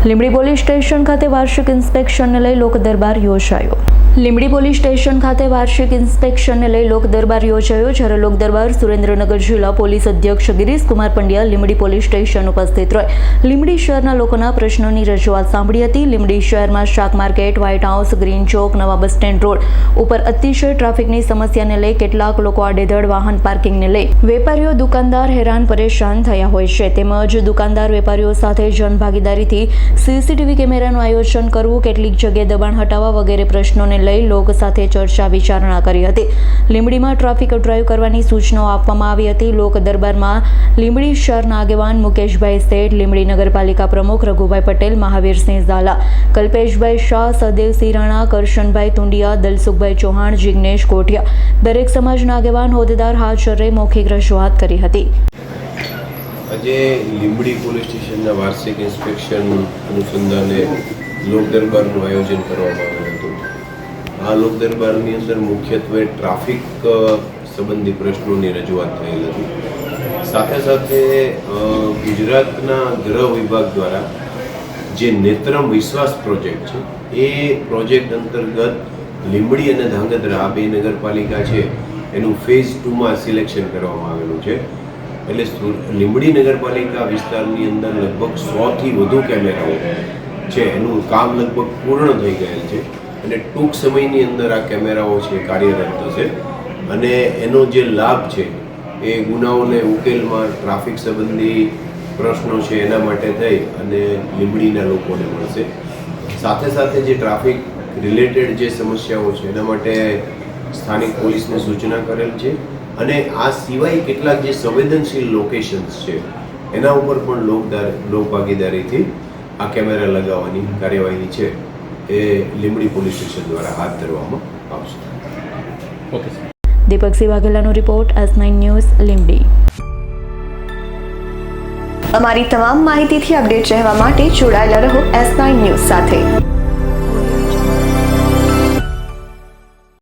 Limbdi police station ખાતે વાર્ષિક ઇન્સ્પેક્શનને લઈ લોક દરબાર યોજાયો। લીંબડી પોલીસ સ્ટેશન ખાતે વાર્ષિક ઇન્સ્પેક્શનને લઈ લોક દરબાર યોજાયો, જ્યારે લોક દરબાર સુરેન્દ્રનગર જિલ્લા પોલીસ અધ્યક્ષ ગિરીશ કુમાર પંડ્યા લીંબડી પોલીસ સ્ટેશન ઉપસ્થિત રહી લીંબડી શહેરના લોકોના પ્રશ્નોની રજૂઆત સાંભળી હતી। લીંબડી શહેરમાં શાક માર્કેટ, વ્હાઇટ હાઉસ, ગ્રીન ચોક, નવા બસ સ્ટેન્ડ રોડ ઉપર અતિશય ટ્રાફિકની સમસ્યાને લઈ કેટલાક લોકો આડેધડ વાહન પાર્કિંગને લઈ વેપારીઓ, દુકાનદાર હેરાન પરેશાન થયા હોય છે। તેમજ દુકાનદાર વેપારીઓ સાથે જનભાગીદારીથી સીસીટીવી કેમેરાનું આયોજન કરવું, કેટલીક જગ્યાએ દબાણ હટાવવા વગેરે પ્રશ્નોને લઈ લોક સાથે ચર્ચા વિચારણા કરી હતી। લીંબડીમાં ટ્રાફિક ડ્રાઈવ કરવાની સૂચનાઓ આપવામાં આવી હતી। લોક દરબારમાં લીંબડી શહેરના આગેવાન મુકેશભાઈ શેઠ, લીંબડી નગરપાલિકા પ્રમુખ રઘુભાઈ પટેલ, મહાવીરસિંહ ઝાલા, કલ્પેશભાઈ શાહ, સદેવસિંહ રાણા, કરશનભાઈ તુંડિયા, દલસુખભાઈ ચૌહાણ, જિગ્નેશ કોઠિયા દરેક સમાજના આગેવાન હોદ્દેદાર હાજર રહી મૌખિક રજૂઆત કરી હતી। આજે લીંબડી પોલીસ સ્ટેશનના વાર્ષિક ઇન્સ્પેક્શન અનુસંધાને લોક દરબારનું આયોજન કરવામાં આવ્યું હતું। આ લોક દરબારની અંદર મુખ્યત્વે ટ્રાફિક સંબંધી પ્રશ્નોની રજૂઆત થયેલ હતી। સાથે સાથે ગુજરાતના ગૃહ વિભાગ દ્વારા જે નેત્રમ વિશ્વાસ પ્રોજેક્ટ છે એ પ્રોજેક્ટ અંતર્ગત લીંબડી અને ધાંગધ્રા આ બે નગરપાલિકા છે એનું ફેઝ 2માં સિલેક્શન કરવામાં આવેલું છે। એટલે લીંબડી નગરપાલિકા વિસ્તારની અંદર લગભગ 100થી વધુ કેમેરાઓ છે, એનું કામ લગભગ પૂર્ણ થઈ ગયેલ છે અને ટૂંક સમયની અંદર આ કેમેરાઓ છે કાર્યરત થશે અને એનો જે લાભ છે એ ગુનાઓને ઉકેલમાં, ટ્રાફિક સંબંધી પ્રશ્નો છે એના માટે થઈ અને લીંબડીના લોકોને મળશે। સાથે સાથે જે ટ્રાફિક રિલેટેડ જે સમસ્યાઓ છે એના માટે સ્થાનિક પોલીસને સૂચના કરેલ છે અને આ સિવાય કેટલાક જે સંવેદનશીલ લોકેશન્સ છે એના ઉપર પણ લોક ભાગીદારીથી આ કેમેરા લગાવવાની કાર્યવાહી છે એ લીંબડી પોલીસ સ્ટેશન દ્વારા હાથ ધરવામાં આવશે। ઓકે, દીપકસિંહ વાઘેલાનો રિપોર્ટ, S9 ન્યૂઝ, લીંબડી। અમારી તમામ માહિતીથી અપડેટ રહેવા માટે જોડાયેલા રહો S9 ન્યૂઝ સાથે।